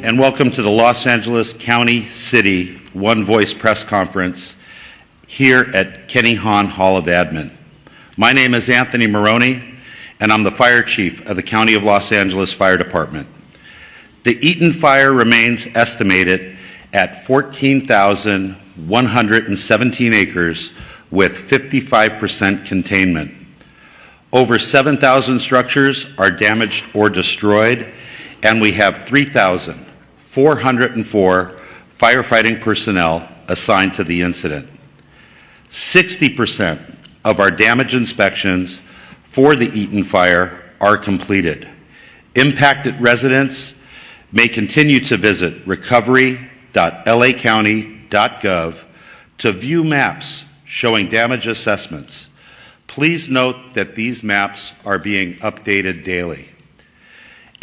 and welcome to the Los Angeles County City One Voice Press Conference here at Kenny Hahn Hall of Admin. My name is Anthony Marrone, and I'm the Fire Chief of the County of Los Angeles Fire Department. The Eaton Fire remains estimated at 14,117 acres with 55% containment. Over 7,000 structures are damaged or destroyed, and we have 3,404 firefighting personnel assigned to the incident. 60% of our damage inspections for the Eaton Fire are completed. Impacted residents may continue to visit recovery.lacounty.gov to view maps showing damage assessments. Please note that these maps are being updated daily.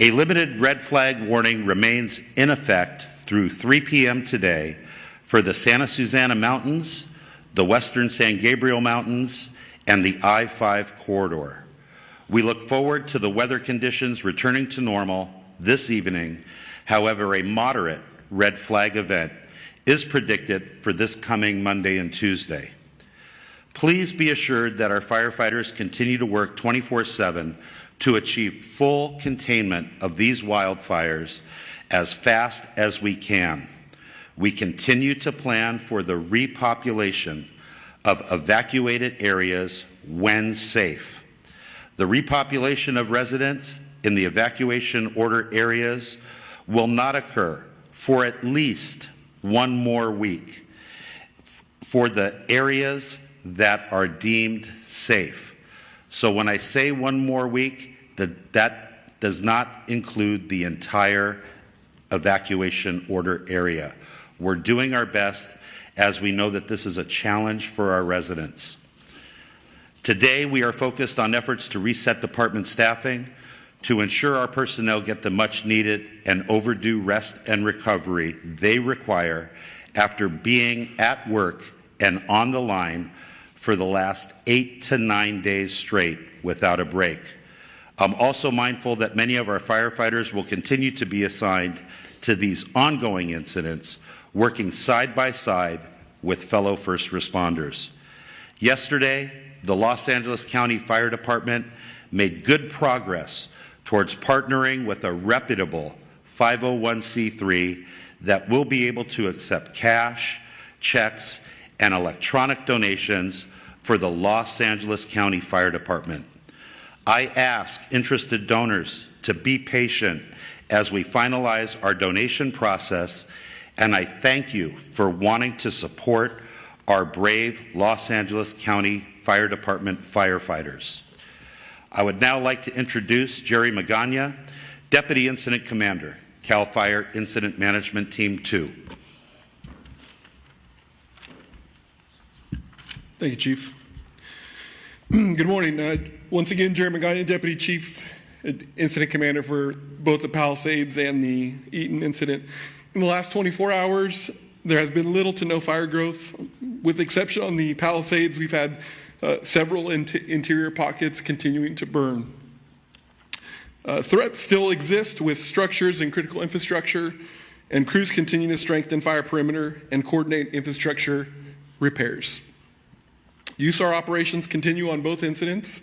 A limited red flag warning remains in effect through 3 p.m. today for the Santa Susana Mountains, the Western San Gabriel Mountains, and the I-5 corridor. We look forward to the weather conditions returning to normal this evening. However, a moderate red flag event is predicted for this coming Monday and Tuesday. Please be assured that our firefighters continue to work 24/7 to achieve full containment of these wildfires as fast as we can. We continue to plan for the repopulation of evacuated areas when safe. The repopulation of residents in the evacuation order areas will not occur for at least one more week for the areas that are deemed safe. So when I say one more week, that does not include the entire evacuation order area. We're doing our best as we know that this is a challenge for our residents. Today, we are focused on efforts to reset department staffing to ensure our personnel get the much needed and overdue rest and recovery they require after being at work and on the line for the last 8 to 9 days straight without a break. I'm also mindful that many of our firefighters will continue to be assigned to these ongoing incidents, working side by side with fellow first responders. Yesterday, the Los Angeles County Fire Department made good progress towards partnering with a reputable 501c3 that will be able to accept cash, checks, and electronic donations for the Los Angeles County Fire Department. I ask interested donors to be patient as we finalize our donation process, and I thank you for wanting to support our brave Los Angeles County Fire Department firefighters. I would now like to introduce Gerry Magaña, Deputy Incident Commander, CAL FIRE Incident Management Team 2. Thank you, Chief. Good morning. Once again, Gerry Magaña, Deputy Chief Incident Commander for both the Palisades and the Eaton incident. In the last 24 hours, there has been little to no fire growth. With the exception on the Palisades, we've had several interior pockets continuing to burn. Threats still exist with structures and critical infrastructure, and crews continue to strengthen fire perimeter and coordinate infrastructure repairs. USAR operations continue on both incidents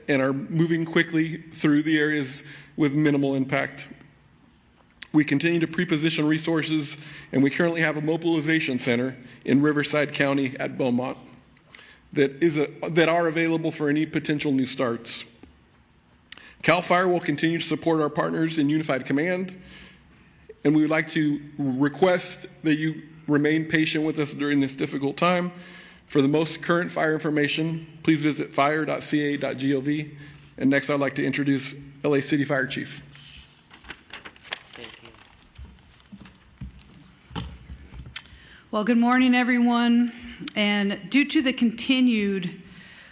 and are moving quickly through the areas with minimal impact. We continue to pre-position resources, and we currently have a mobilization center in Riverside County at Beaumont that are available for any potential new starts. CAL FIRE will continue to support our partners in Unified Command, and we would like to request that you remain patient with us during this difficult time. For the most current fire information, please visit fire.ca.gov. And next, I'd like to introduce LA City Fire Chief. Thank you. Well, good morning, everyone. And due to the continued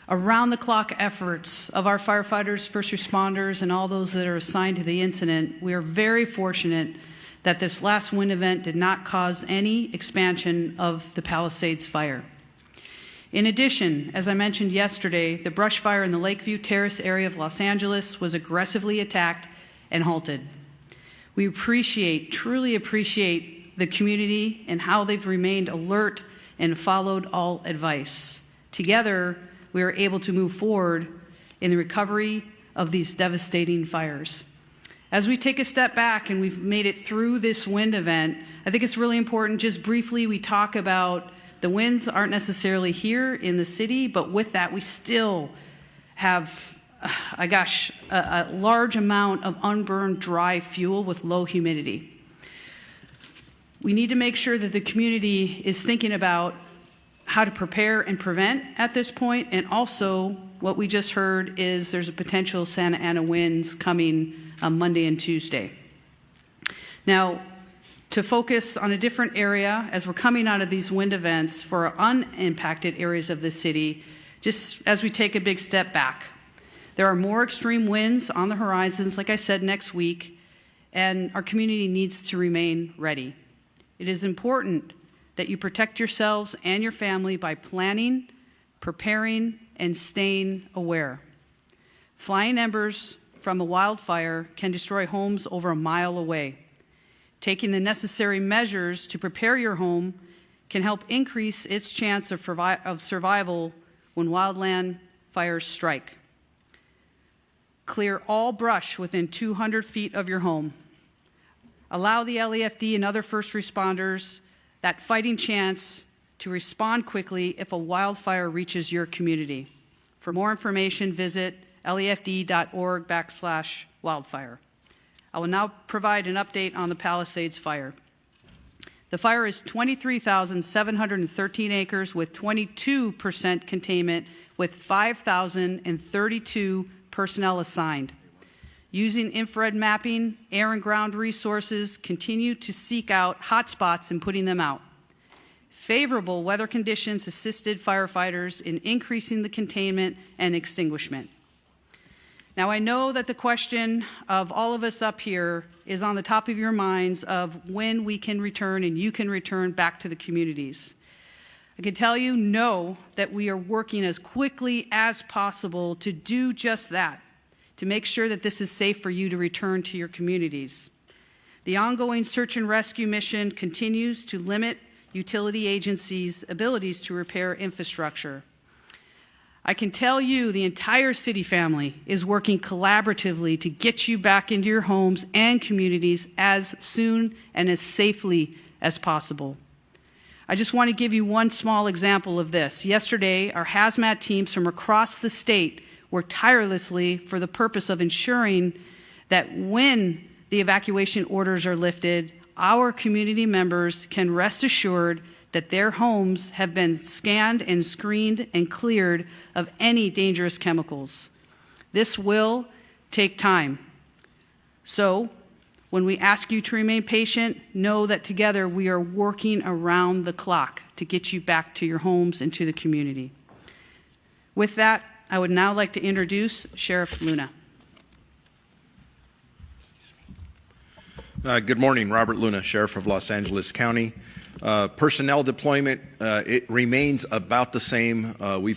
around-the-clock efforts of our firefighters, first responders, and all those that are assigned to the incident, we are very fortunate that this last wind event did not cause any expansion of the Palisades fire. In addition, as I mentioned yesterday, the brush fire in the Lakeview Terrace area of Los Angeles was aggressively attacked and halted. We truly appreciate the community and how they've remained alert and followed all advice. Together, we are able to move forward in the recovery of these devastating fires. As we take a step back and we've made it through this wind event, I think it's really important, just briefly, we talk about the winds aren't necessarily here in the city, but with that, we still have, a large amount of unburned dry fuel with low humidity. We need to make sure that the community is thinking about how to prepare and prevent at this point, and also what we just heard is there's a potential Santa Ana winds coming on Monday and Tuesday. Now, to focus on a different area, as we're coming out of these wind events for unimpacted areas of the city, just as we take a big step back, there are more extreme winds on the horizons, like I said, next week, and our community needs to remain ready. It is important that you protect yourselves and your family by planning, preparing, and staying aware. Flying embers from a wildfire can destroy homes over a mile away. Taking the necessary measures to prepare your home can help increase its chance of survival when wildland fires strike. Clear all brush within 200 feet of your home. Allow the LAFD and other first responders that fighting chance to respond quickly if a wildfire reaches your community. For more information, visit lafd.org/wildfire. I will now provide an update on the Palisades fire. The fire is 23,713 acres with 22% containment with 5,032 personnel assigned. Using infrared mapping, air and ground resources, continue to seek out hotspots and putting them out. Favorable weather conditions assisted firefighters in increasing the containment and extinguishment. Now, I know that the question of all of us up here is on the top of your minds of when we can return and you can return back to the communities. I can tell you, know that we are working as quickly as possible to do just that, to make sure that this is safe for you to return to your communities. The ongoing search and rescue mission continues to limit utility agencies' abilities to repair infrastructure. I can tell you the entire city family is working collaboratively to get you back into your homes and communities as soon and as safely as possible. I just want to give you one small example of this. Yesterday, our hazmat teams from across the state worked tirelessly for the purpose of ensuring that when the evacuation orders are lifted, our community members can rest assured that their homes have been scanned and screened and cleared of any dangerous chemicals. This will take time. So, when we ask you to remain patient, know that together we are working around the clock to get you back to your homes and to the community. With that, I would now like to introduce Sheriff Luna. Good morning, Robert Luna, Sheriff of Los Angeles County. Personnel deployment, it remains about the same. We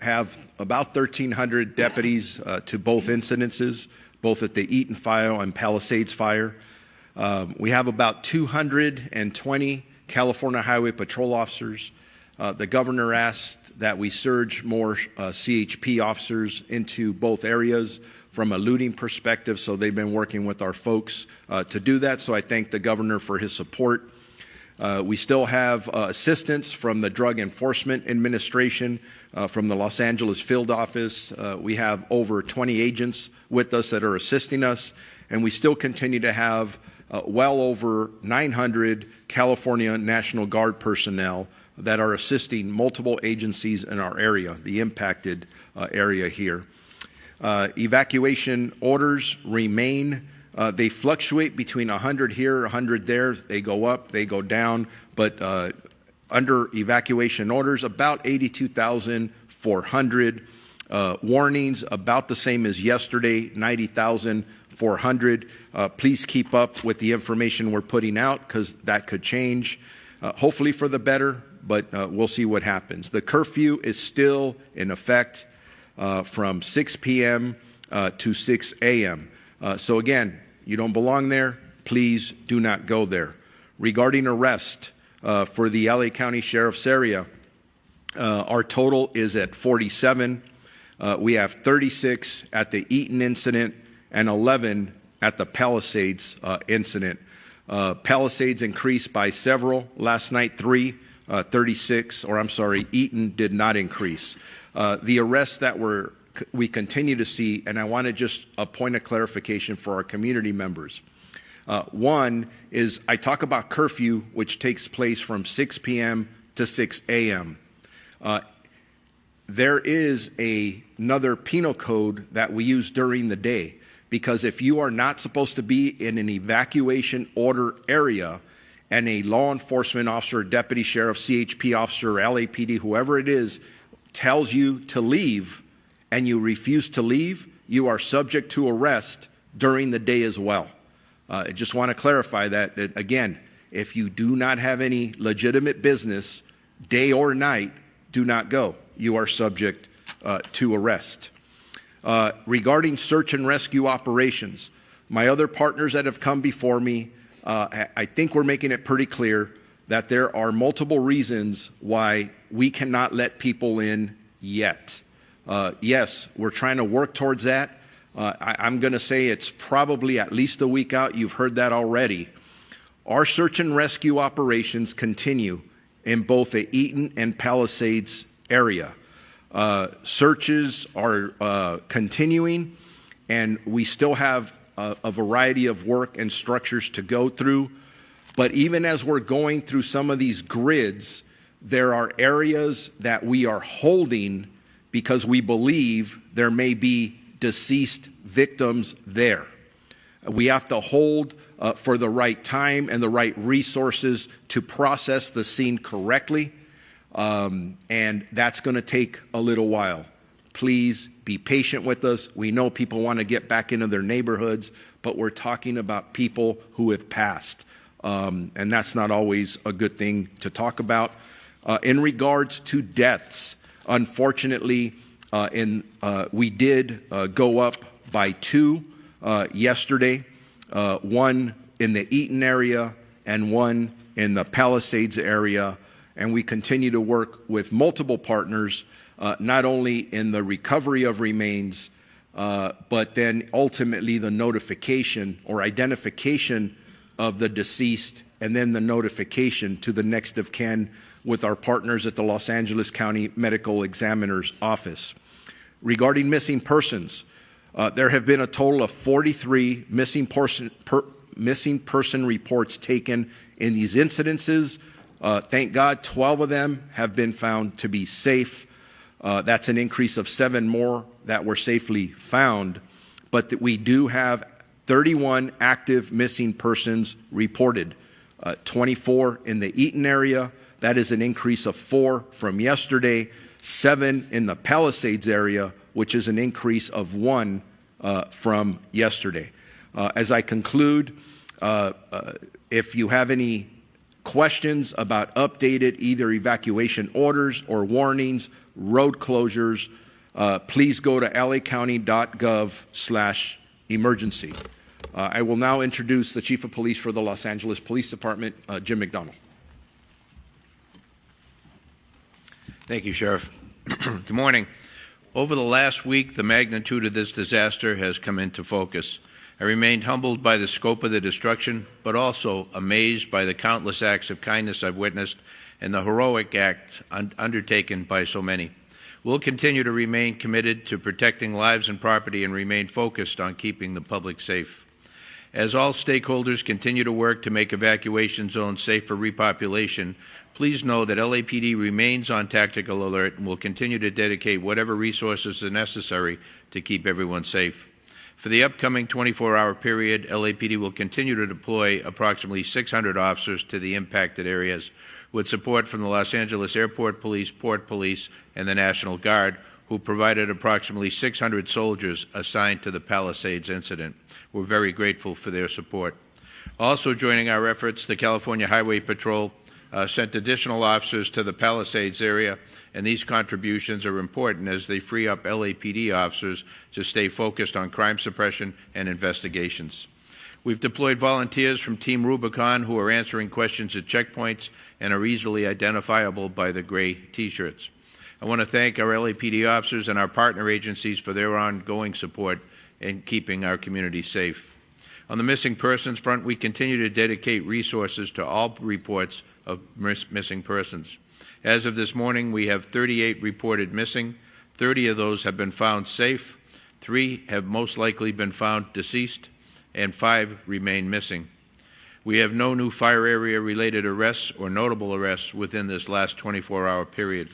have about 1,300 deputies to both incidences, both at the Eaton Fire and Palisades Fire. We have about 220 California Highway Patrol officers. The governor asked that we surge more CHP officers into both areas from a looting perspective, so they've been working with our folks to do that, so I thank the governor for his support. We still have assistance from the Drug Enforcement Administration, from the Los Angeles field office. We have over 20 agents with us that are assisting us, and we still continue to have well over 900 California National Guard personnel that are assisting multiple agencies in our area, the impacted area here. Evacuation orders remain. They fluctuate between 100 here, 100 there. They go up, they go down, but under evacuation orders, about 82,400. Warnings, about the same as yesterday, 90,400. Please keep up with the information we're putting out because that could change, hopefully for the better, but we'll see what happens. The curfew is still in effect from 6 p.m. To 6 a.m. So again, you don't belong there. please do not go there. Regarding arrest for the LA County Sheriff's area, our total is at 47. We have 36 at the Eaton incident and 11 at the Palisades incident. Palisades increased by several. Last night, 3, 36, or I'm sorry, Eaton did not increase. The arrests that we continue to see, and I want to just a point of clarification for our community members. One is I talk about curfew, which takes place from 6 p.m. to 6 a.m. There is another penal code that we use during the day, because if you are not supposed to be in an evacuation order area and a law enforcement officer, deputy sheriff, CHP officer, LAPD, whoever it is, tells you to leave and you refuse to leave, you are subject to arrest during the day as well. I just want to clarify that, again, if you do not have any legitimate business, day or night, do not go. You are subject to arrest. Regarding search and rescue operations, my other partners that have come before me, I think we're making it pretty clear that there are multiple reasons why we cannot let people in yet. Yes, we're trying to work towards that. I'm going to say it's probably at least a week out. You've heard that already. Our search and rescue operations continue in both the Eaton and Palisades area. Searches are continuing, and we still have a variety of work and structures to go through. But even as we're going through some of these grids, there are areas that we are holding because we believe there may be deceased victims there. We have to hold for the right time and the right resources to process the scene correctly, and that's going to take a little while. Please be patient with us. We know people want to get back into their neighborhoods, but we're talking about people who have passed, and that's not always a good thing to talk about. In regards to deaths, unfortunately, we did go up by 2 yesterday, one in the Eaton area and one in the Palisades area, and we continue to work with multiple partners, not only in the recovery of remains, but then ultimately the notification or identification of the deceased, and then the notification to the next of kin with our partners at the Los Angeles County Medical Examiner's Office. Regarding missing persons, there have been a total of 43 missing person reports taken in these incidences. Thank God 12 of them have been found to be safe. That's an increase of 7 more that were safely found, but that we do have 31 active missing persons reported, 24 in the Eaton area. That is an increase of 4 from yesterday, 7 in the Palisades area, which is an increase of 1 from yesterday. As I conclude, if you have any questions about updated either evacuation orders or warnings, road closures, please go to lacounty.gov/emergency. I will now introduce the Chief of Police for the Los Angeles Police Department, Jim McDonnell. Thank you, Sheriff. Good morning. Over the last week, the magnitude of this disaster has come into focus. I remained humbled by the scope of the destruction, but also amazed by the countless acts of kindness I've witnessed and the heroic acts undertaken by so many. We'll continue to remain committed to protecting lives and property and remain focused on keeping the public safe. As all stakeholders continue to work to make evacuation zones safe for repopulation, please know that LAPD remains on tactical alert and will continue to dedicate whatever resources are necessary to keep everyone safe. For the upcoming 24-hour period, LAPD will continue to deploy approximately 600 officers to the impacted areas, with support from the Los Angeles Airport Police, Port Police, and the National Guard, who provided approximately 600 soldiers assigned to the Palisades incident. We're very grateful for their support. Also joining our efforts, the California Highway Patrol sent additional officers to the Palisades area, and these contributions are important as they free up LAPD officers to stay focused on crime suppression and investigations. We've deployed volunteers from Team Rubicon who are answering questions at checkpoints and are easily identifiable by the gray T-shirts. I want to thank our LAPD officers and our partner agencies for their ongoing support in keeping our community safe. On the missing persons front, we continue to dedicate resources to all reports of missing persons. As of this morning, we have 38 reported missing. 30 of those have been found safe. 3 have most likely been found deceased, and 5 remain missing. We have no new fire area-related arrests or notable arrests within this last 24-hour period.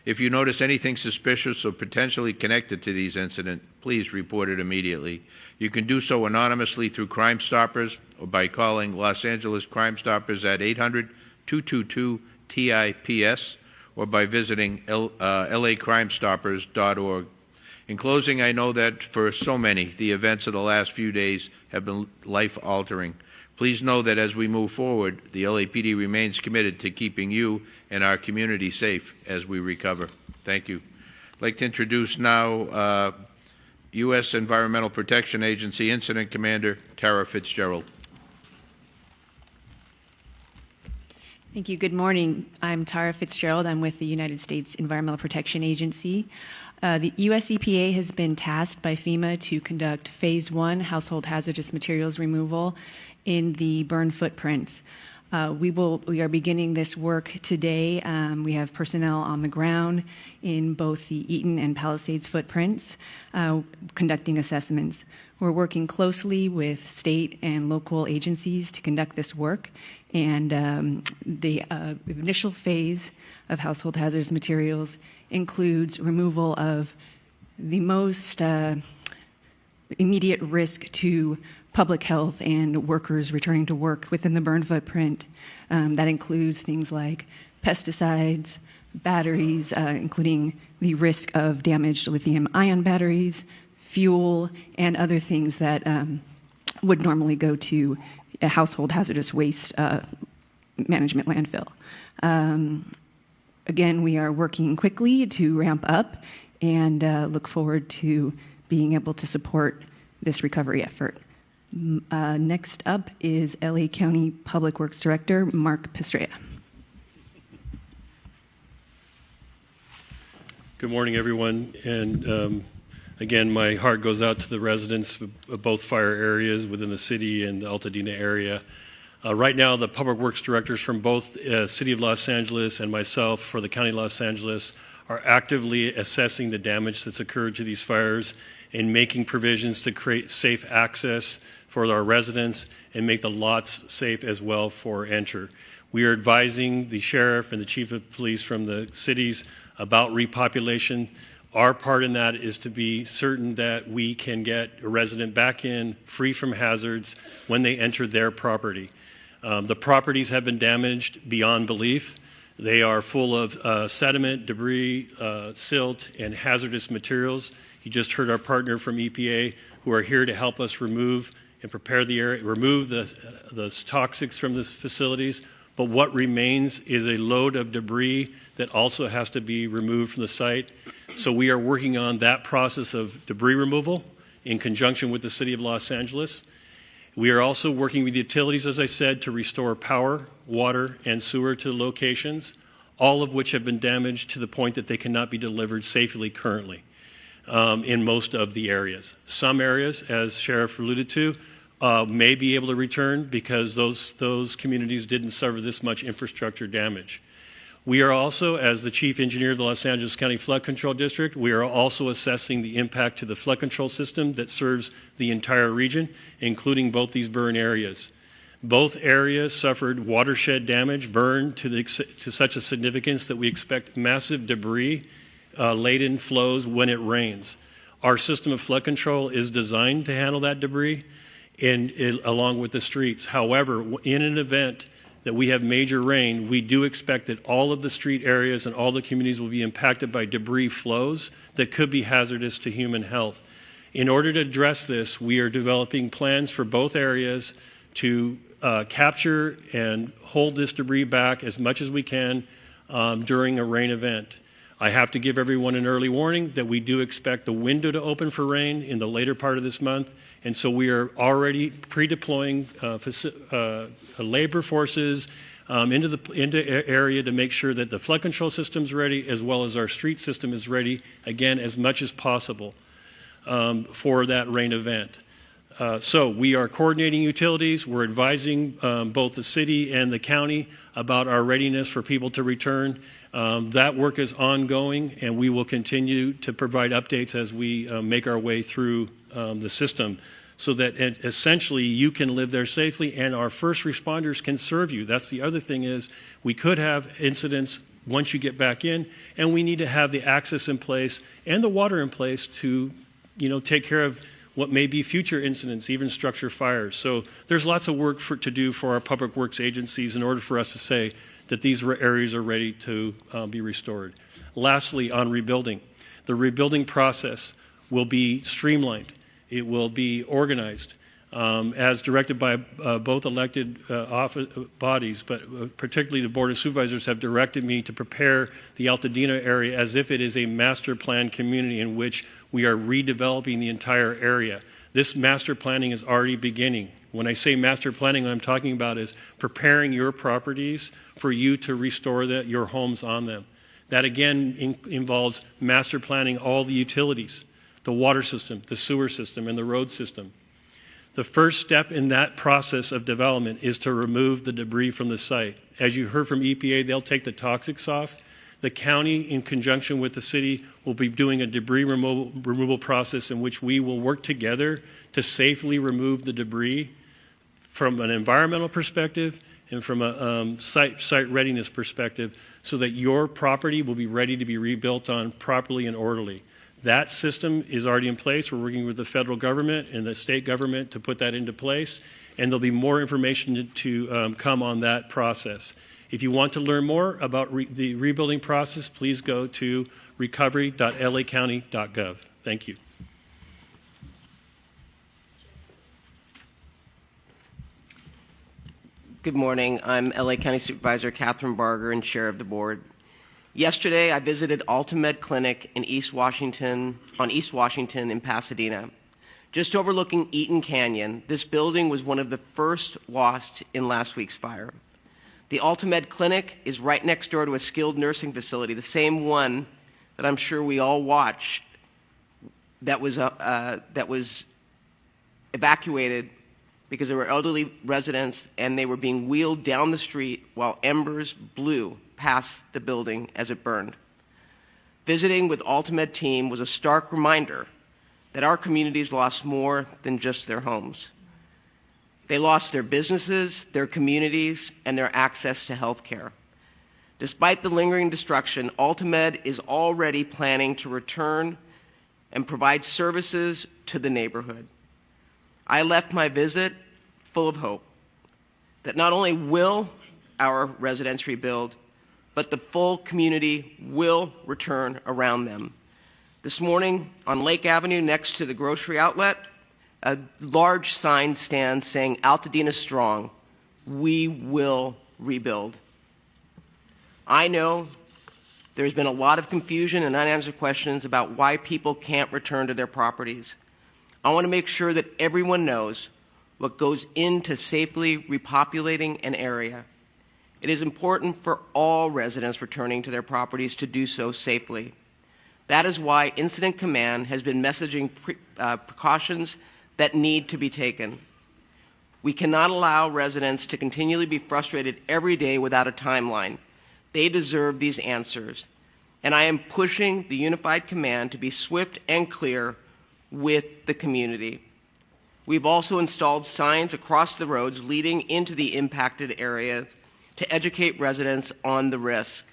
If you notice anything suspicious or potentially connected to these incidents, please report it immediately. You can do so anonymously through Crime Stoppers or by calling Los Angeles Crime Stoppers at 800-222-TIPS or by visiting lacrimestoppers.org. In closing, I know that for so many, the events of the last few days have been life-altering. Please know that as we move forward, the LAPD remains committed to keeping you and our community safe as we recover. Thank you. I'd like to introduce now U.S. Environmental Protection Agency Incident Commander Tara Fitzgerald. Thank you. Good morning. I'm Tara Fitzgerald. I'm with the United States Environmental Protection Agency. The U.S. EPA has been tasked by FEMA to conduct Phase 1 household hazardous materials removal in the burn footprints. We are beginning this work today. We have personnel on the ground in both the Eaton and Palisades footprints conducting assessments. We're working closely with state and local agencies to conduct this work, and the initial phase of household hazardous materials includes removal of the most immediate risk to public health and workers returning to work within the burn footprint. That includes things like pesticides, batteries, including the risk of damaged lithium-ion batteries, fuel, and other things that would normally go to a household hazardous waste management landfill. Again, we are working quickly to ramp up and look forward to being able to support this recovery effort. Next up is LA County Public Works Director Mark Pistrella. Good morning, everyone. And again, my heart goes out to the residents of both fire areas within the city and the Altadena area. Right now, the public works directors from both City of Los Angeles and myself for the County of Los Angeles are actively assessing the damage that's occurred to these fires and making provisions to create safe access for our residents and make the lots safe as well for enter. We are advising the sheriff and the chief of police from the cities about repopulation. Our part in that is to be certain that we can get a resident back in free from hazards when they enter their property. The properties have been damaged beyond belief. They are full of sediment, debris, silt, and hazardous materials. You just heard our partner from EPA who are here to help us remove and prepare the area, remove the toxics from the facilities. But what remains is a load of debris that also has to be removed from the site. So we are working on that process of debris removal in conjunction with the City of Los Angeles. We are also working with utilities, as I said, to restore power, water, and sewer to the locations, all of which have been damaged to the point that they cannot be delivered safely currently in most of the areas. Some areas, as Sheriff alluded to, may be able to return because those communities didn't suffer this much infrastructure damage. We are also, as the Chief Engineer of the Los Angeles County Flood Control District, we are also assessing the impact to the flood control system that serves the entire region, including both these burn areas. Both areas suffered watershed damage, burn to such a significance that we expect massive debris laden flows when it rains. Our system of flood control is designed to handle that debris along with the streets. However, in an event that we have major rain, we do expect that all of the street areas and all the communities will be impacted by debris flows that could be hazardous to human health. In order to address this, we are developing plans for both areas to capture and hold this debris back as much as we can during a rain event. I have to give everyone an early warning that we do expect the window to open for rain in the later part of this month, and so we are already pre-deploying labor forces into area to make sure that the flood control system is ready, as well as our street system is ready, again, as much as possible for that rain event. So we are coordinating utilities. We're advising both the city and the county about our readiness for people to return. That work is ongoing, and we will continue to provide updates as we make our way through the system, so that essentially you can live there safely and our first responders can serve you. That's the other thing, is we could have incidents once you get back in, and we need to have the access in place and the water in place to, take care of what may be future incidents, even structure fires. So there's lots of work to do for our public works agencies in order for us to say that these areas are ready to be restored. Lastly, on rebuilding, the rebuilding process will be streamlined. It will be organized as directed by both elected bodies, but particularly the Board of Supervisors have directed me to prepare the Altadena area as if it is a master plan community in which we are redeveloping the entire area. This master planning is already beginning. When I say master planning, what I'm talking about is preparing your properties for you to restore your homes on them. That again involves master planning all the utilities, the water system, the sewer system, and the road system. The first step in that process of development is to remove the debris from the site. As you heard from EPA, they'll take the toxics off. The county, in conjunction with the city, will be doing a debris removal process in which we will work together to safely remove the debris from an environmental perspective and from a site readiness perspective, so that your property will be ready to be rebuilt on properly and orderly. That system is already in place. We're working with the federal government and the state government to put that into place, and there'll be more information to come on that process. If you want to learn more about the rebuilding process, please go to recovery.lacounty.gov. Thank you. Good morning. I'm LA County Supervisor Kathryn Barger and Chair of the Board. Yesterday, I visited AltaMed Clinic in East Washington in Pasadena. Just overlooking Eaton Canyon, this building was one of the first lost in last week's fire. The AltaMed Clinic is right next door to a skilled nursing facility, the same one that I'm sure we all watched that was evacuated because there were elderly residents and they were being wheeled down the street while embers blew past the building as it burned. Visiting with AltaMed team was a stark reminder that our communities lost more than just their homes. They lost their businesses, their communities, and their access to health care. Despite the lingering destruction, AltaMed is already planning to return and provide services to the neighborhood. I left my visit full of hope that not only will our residents rebuild, but the full community will return around them. This morning on Lake Avenue next to the grocery outlet, a large sign stands saying, "Altadena strong, we will rebuild." I know there's been a lot of confusion and unanswered questions about why people can't return to their properties. I want to make sure that everyone knows what goes into safely repopulating an area. It is important for all residents returning to their properties to do so safely. That is why Incident Command has been messaging precautions that need to be taken. We cannot allow residents to continually be frustrated every day without a timeline. They deserve these answers. And I am pushing the Unified Command to be swift and clear with the community. We've also installed signs across the roads leading into the impacted areas to educate residents on the risk.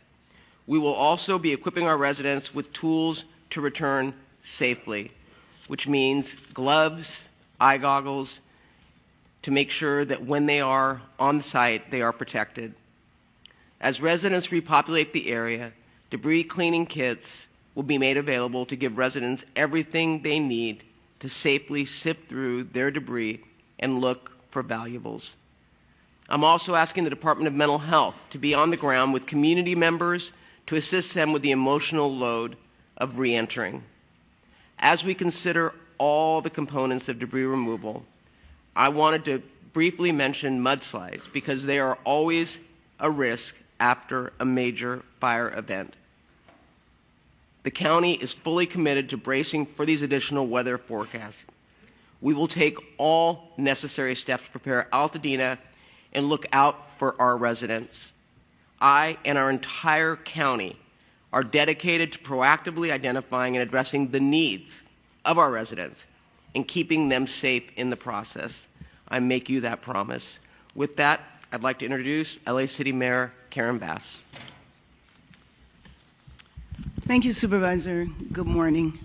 We will also be equipping our residents with tools to return safely, which means gloves, eye goggles, to make sure that when they are on the site, they are protected. As residents repopulate the area, debris cleaning kits will be made available to give residents everything they need to safely sift through their debris and look for valuables. I'm also asking the Department of Mental Health to be on the ground with community members to assist them with the emotional load of re-entering. As we consider all the components of debris removal, I wanted to briefly mention mudslides because they are always a risk after a major fire event. The county is fully committed to bracing for these additional weather forecasts. We will take all necessary steps to prepare Altadena and look out for our residents. I and our entire county are dedicated to proactively identifying and addressing the needs of our residents and keeping them safe in the process. I make you that promise. With that, I'd like to introduce LA City Mayor Karen Bass. Thank you, Supervisor. Good morning.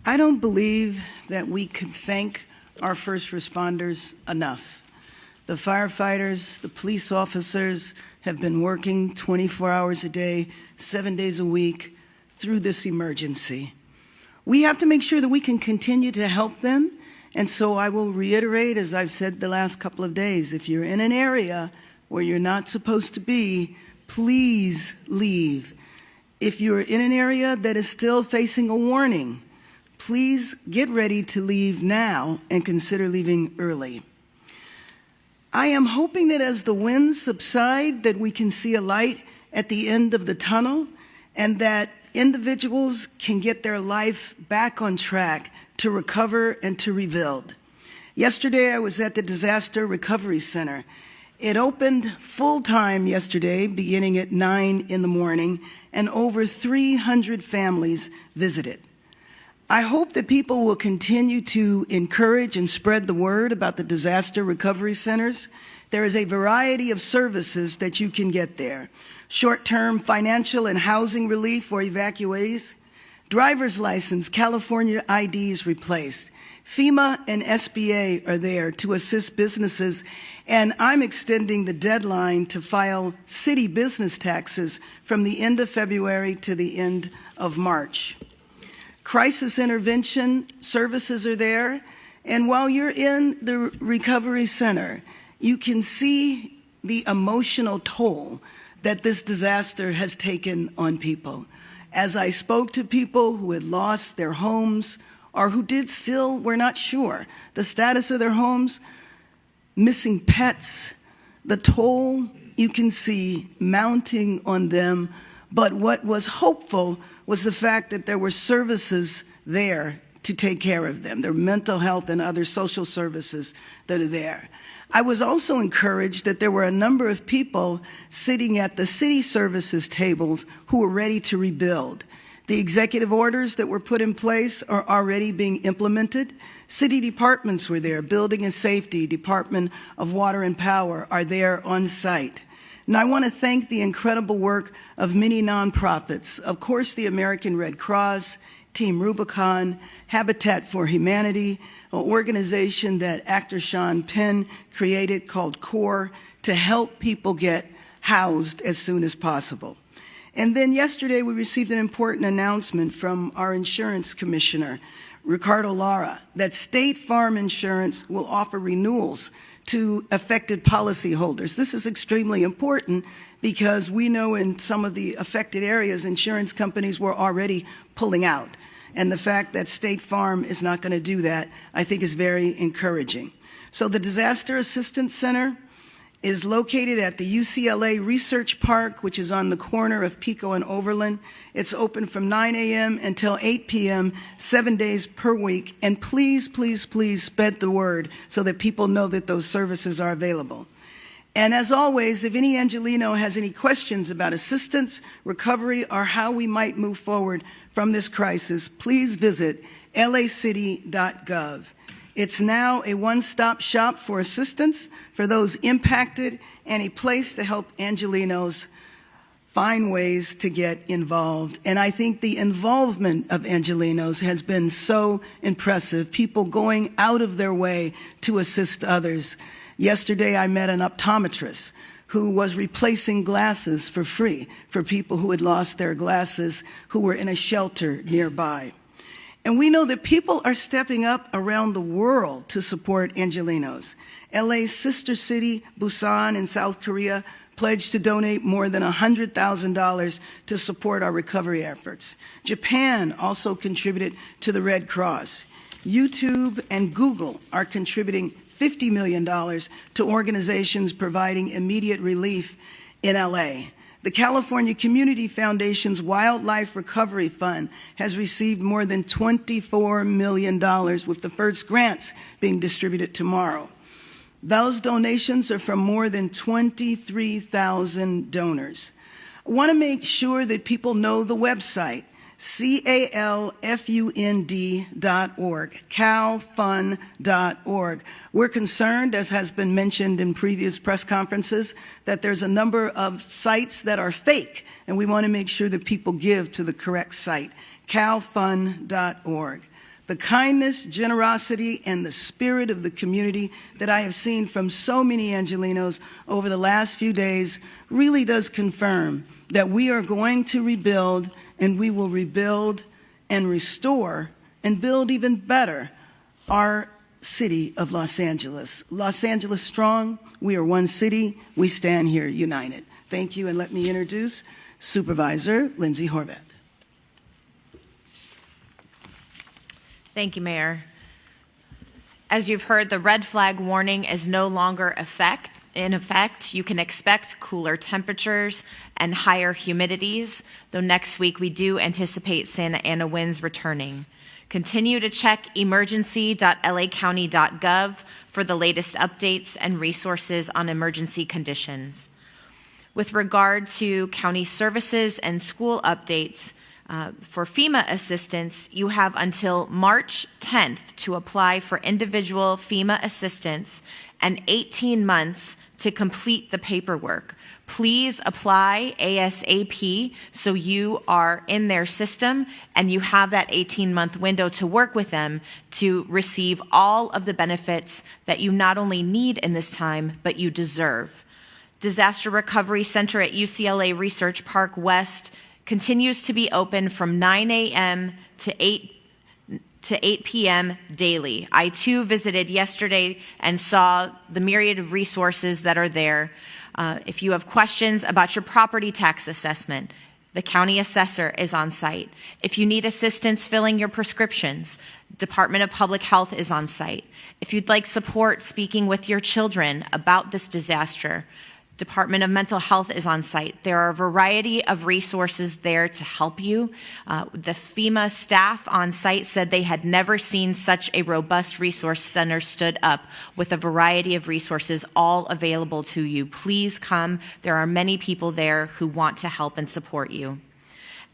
I don't believe that we can thank our first responders enough. The firefighters, the police officers have been working 24 hours a day, 7 days a week through this emergency. We have to make sure that we can continue to help them, and so I will reiterate, as I've said the last couple of days, if you're in an area where you're not supposed to be, please leave. If you're in an area that is still facing a warning, please get ready to leave now and consider leaving early. I am hoping that as the winds subside, that we can see a light at the end of the tunnel and that individuals can get their life back on track to recover and to rebuild. Yesterday, I was at the Disaster Recovery Center. It opened full-time yesterday, beginning at 9 in the morning, and over 300 families visited. I hope that people will continue to encourage and spread the word about the disaster recovery centers. There is a variety of services that you can get there. Short-term financial and housing relief for evacuees, driver's license, California IDs replaced. FEMA and SBA are there to assist businesses, and I'm extending the deadline to file city business taxes from the end of February to the end of March. Crisis intervention services are there, and while you're in the recovery center, you can see the emotional toll that this disaster has taken on people. As I spoke to people who had lost their homes or who were not sure the status of their homes, missing pets, the toll you can see mounting on them. But what was hopeful was the fact that there were services there to take care of them. There are mental health and other social services that are there. I was also encouraged that there were a number of people sitting at the city services tables who were ready to rebuild. The executive orders that were put in place are already being implemented. City departments were there. Building and Safety, Department of Water and Power are there on site. And I want to thank the incredible work of many nonprofits. Of course, the American Red Cross, Team Rubicon, Habitat for Humanity, an organization that actor Sean Penn created called CORE to help people get housed as soon as possible. And then yesterday we received an important announcement from our insurance commissioner, Ricardo Lara, that State Farm Insurance will offer renewals to affected policyholders. This is extremely important because we know in some of the affected areas, insurance companies were already pulling out. And the fact that State Farm is not going to do that, I think is very encouraging. So the Disaster Assistance Center is located at the UCLA Research Park, which is on the corner of Pico and Overland. It's open from 9 a.m. until 8 p.m., 7 days per week. And please, please, please spread the word so that people know that those services are available. And as always, if any Angelino has any questions about assistance, recovery, or how we might move forward from this crisis, please visit lacity.gov. It's now a one-stop shop for assistance for those impacted and a place to help Angelinos find ways to get involved. And I think the involvement of Angelinos has been so impressive, people going out of their way to assist others. Yesterday, I met an optometrist who was replacing glasses for free for people who had lost their glasses who were in a shelter nearby. And we know that people are stepping up around the world to support Angelinos. LA's sister city, Busan in South Korea, pledged to donate more than $100,000 to support our recovery efforts. Japan also contributed to the Red Cross. YouTube and Google are contributing $50 million to organizations providing immediate relief in LA. The California Community Foundation's Wildlife Recovery Fund has received more than $24 million, with the first grants being distributed tomorrow. Those donations are from more than 23,000 donors. I want to make sure that people know the website, calfund.org, calfund.org. We're concerned, as has been mentioned in previous press conferences, that there's a number of sites that are fake, and we want to make sure that people give to the correct site, calfund.org. The kindness, generosity, and the spirit of the community that I have seen from so many Angelenos over the last few days really does confirm that we are going to rebuild, and we will rebuild and restore and build even better our city of Los Angeles. Los Angeles strong, we are one city, we stand here united. Thank you, and let me introduce Supervisor Lindsey Horvath. Thank you, Mayor. As you've heard, the red flag warning is no longer in effect. You can expect cooler temperatures and higher humidities, though next week we do anticipate Santa Ana winds returning. Continue to check emergency.lacounty.gov for the latest updates and resources on emergency conditions. With regard to county services and school updates, for FEMA assistance, you have until March 10th to apply for individual FEMA assistance and 18 months to complete the paperwork. Please apply ASAP so you are in their system and you have that 18-month window to work with them to receive all of the benefits that you not only need in this time, but you deserve. Disaster Recovery Center at UCLA Research Park West continues to be open from 9 a.m. to 8 p.m. daily. I too visited yesterday and saw the myriad of resources that are there. If you have questions about your property tax assessment, the county assessor is on site. If you need assistance filling your prescriptions, Department of Public Health is on site. If you'd like support speaking with your children about this disaster, Department of Mental Health is on site. There are a variety of resources there to help you. The FEMA staff on site said they had never seen such a robust resource center stood up with a variety of resources all available to you. Please come. There are many people there who want to help and support you.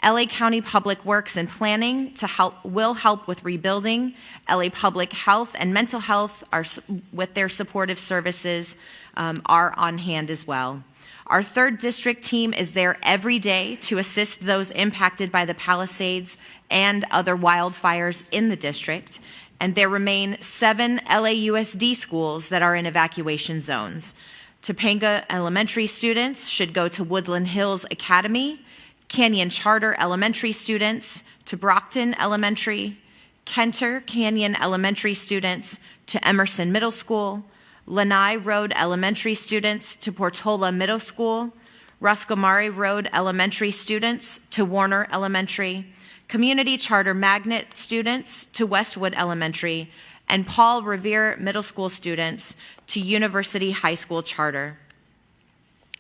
LA County Public Works and Planning will help with rebuilding. LA Public Health and Mental Health are with their supportive services are on hand as well. Our 3rd District team is there every day to assist those impacted by the Palisades and other wildfires in the district. And there remain 7 LAUSD schools that are in evacuation zones. Topanga Elementary students should go to Woodland Hills Academy, Canyon Charter Elementary students to Brockton Elementary, Kenter Canyon Elementary students to Emerson Middle School, Lanai Road Elementary students to Portola Middle School, Ruscomari Road Elementary students to Warner Elementary, Community Charter Magnet students to Westwood Elementary, and Paul Revere Middle School students to University High School Charter.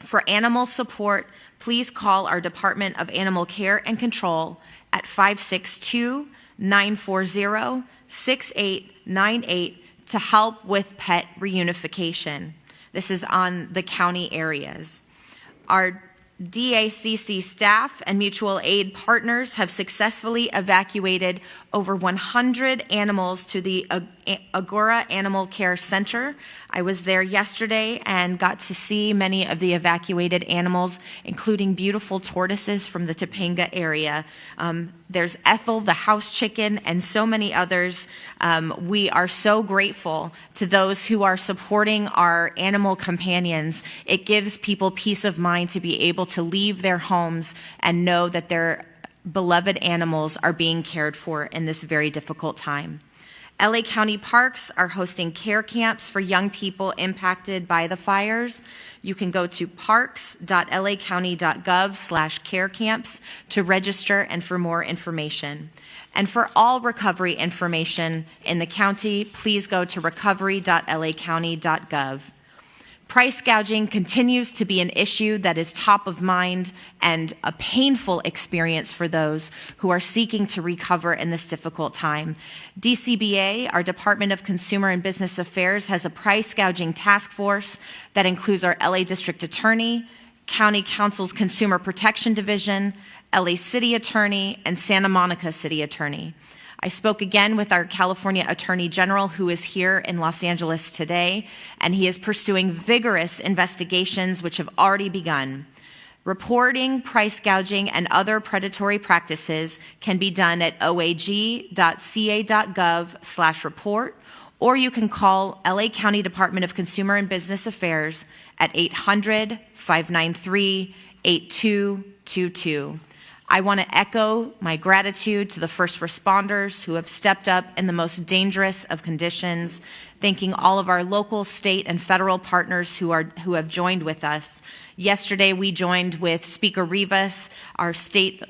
For animal support, please call our Department of Animal Care and Control at 562-940-6898 to help with pet reunification. This is on the county areas. Our DACC staff and mutual aid partners have successfully evacuated over 100 animals to the Agora Animal Care Center. I was there yesterday and got to see many of the evacuated animals, including beautiful tortoises from the Topanga area. There's Ethel, the house chicken, and so many others. We are so grateful to those who are supporting our animal companions. It gives people peace of mind to be able to leave their homes and know that their beloved animals are being cared for in this very difficult time. LA County Parks are hosting care camps for young people impacted by the fires. You can go to parks.lacounty.gov/care camps to register and for more information. And for all recovery information in the county, please go to recovery.lacounty.gov. Price gouging continues to be an issue that is top of mind and a painful experience for those who are seeking to recover in this difficult time. DCBA, our Department of Consumer and Business Affairs, has a price gouging task force that includes our LA District Attorney, County Council's Consumer Protection Division, LA City Attorney, and Santa Monica City Attorney. I spoke again with our California Attorney General, who is here in Los Angeles today, and he is pursuing vigorous investigations which have already begun. Reporting price gouging and other predatory practices can be done at oag.ca.gov/report, or you can call LA County Department of Consumer and Business Affairs at 800-593-8222. I want to echo my gratitude to the first responders who have stepped up in the most dangerous of conditions, thanking all of our local, state, and federal partners who have joined with us. Yesterday, we joined with Speaker Rivas, our state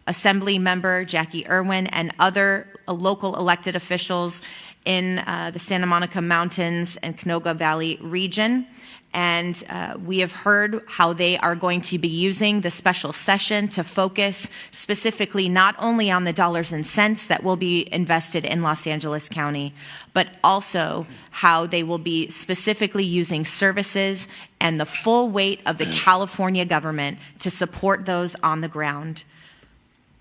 assembly member, Jackie Irwin, and other local elected officials in the Santa Monica Mountains and Canoga Valley region. And we have heard how they are going to be using the special session to focus specifically not only on the dollars and cents that will be invested in Los Angeles County, but also how they will be specifically using services and the full weight of the California government to support those on the ground.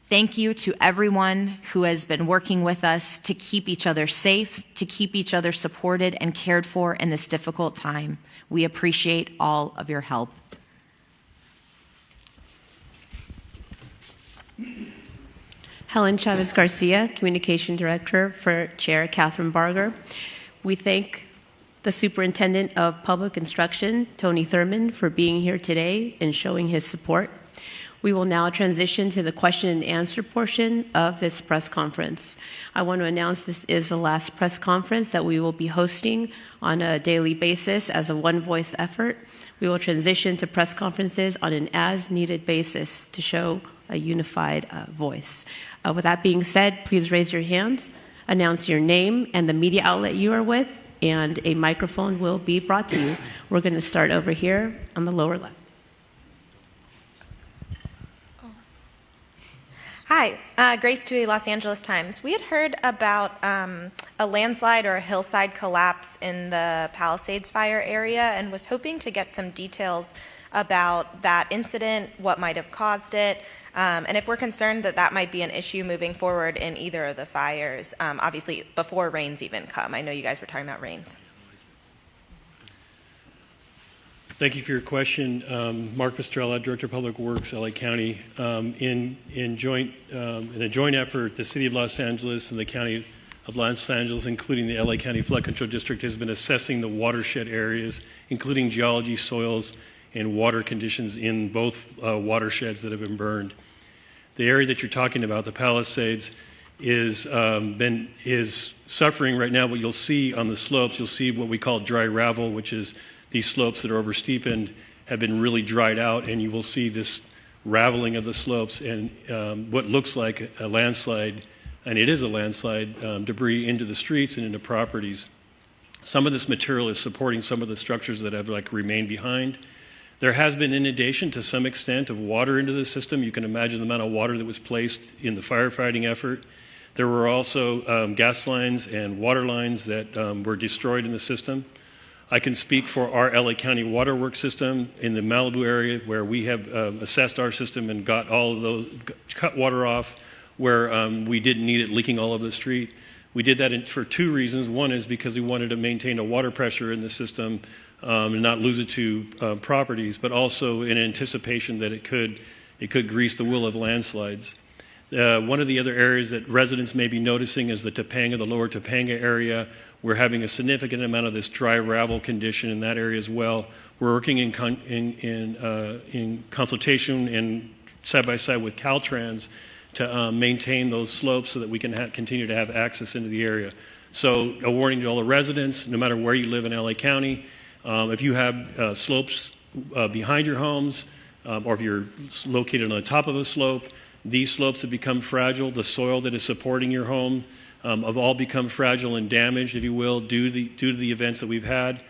Thank you to everyone who has been working with us to keep each other safe, to keep each other supported and cared for in this difficult time. We appreciate all of your help. Helen Chavez Garcia, Communication Director for Chair Kathryn Barger. We thank the Superintendent of Public Instruction, Tony Thurman, for being here today and showing his support. We will now transition to the question and answer portion of this press conference. I want to announce this is the last press conference that we will be hosting on a daily basis as a one-voice effort. We will transition to press conferences on an as-needed basis to show a unified voice. With that being said, please raise your hands, announce your name and the media outlet you are with, and a microphone will be brought to you. We're going to start over here on the lower left. Hi, Grace Tui, Los Angeles Times. We had heard about a landslide or a hillside collapse in the Palisades fire area and was hoping to get some details about that incident, what might have caused it, and if we're concerned that that might be an issue moving forward in either of the fires, obviously before rains even come. I know you guys were talking about rains. Thank you for your question. Mark Pastrella, Director of Public Works, LA County. In a joint effort, the City of Los Angeles and the County of Los Angeles, including the LA County Flood Control District, has been assessing the watershed areas, including geology, soils, and water conditions in both watersheds that have been burned. The area that you're talking about, the Palisades, is suffering right now. What you'll see on the slopes, you'll see what we call dry ravel, which is these slopes that are oversteepened have been really dried out, and you will see this raveling of the slopes and what looks like a landslide, and it is a landslide, debris into the streets and into properties. Some of this material is supporting some of the structures that have remained behind. There has been inundation to some extent of water into the system. You can imagine the amount of water that was placed in the firefighting effort. There were also gas lines and water lines that were destroyed in the system. I can speak for our LA County waterworks system in the Malibu area, where we have assessed our system and got all of those, cut water off where we didn't need it leaking all over the street. We did that for two reasons. One is because we wanted to maintain a water pressure in the system and not lose it to properties, but also in anticipation that it could grease the wheel of landslides. One of the other areas that residents may be noticing is the lower Topanga area. We're having a significant amount of this dry ravel condition in that area as well. We're working in consultation and side by side with Caltrans to maintain those slopes so that we can continue to have access into the area. So a warning to all the residents, no matter where you live in LA County, if you have slopes behind your homes, or if you're located on the top of a slope, these slopes have become fragile. The soil that is supporting your home have all become fragile and damaged, if you will, due to the events that we've had,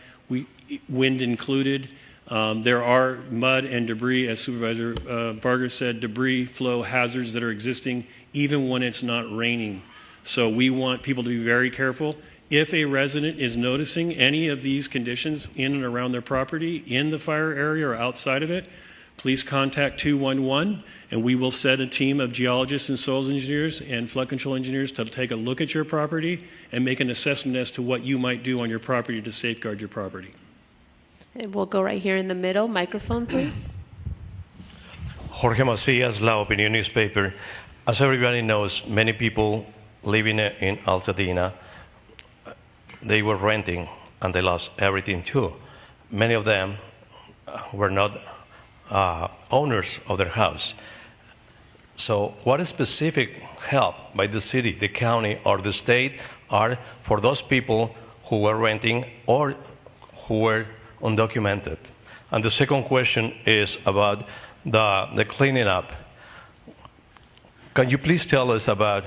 wind included. There are mud and debris, as Supervisor Barger said, debris flow hazards that are existing even when it's not raining. So we want people to be very careful. If a resident is noticing any of these conditions in and around their property, in the fire area or outside of it, please contact 211, and we will set a team of geologists and soils engineers and flood control engineers to take a look at your property and make an assessment as to what you might do on your property to safeguard your property. And we'll go right here in the middle. Microphone, please. Jorge Macias, La Opinión newspaper. As everybody knows, many people living in Altadena, they were renting and they lost everything too. Many of them were not owners of their house. So what specific help by the city, the county, or the state are for those people who were renting or who were undocumented? And the second question is about the cleaning up. Can you please tell us about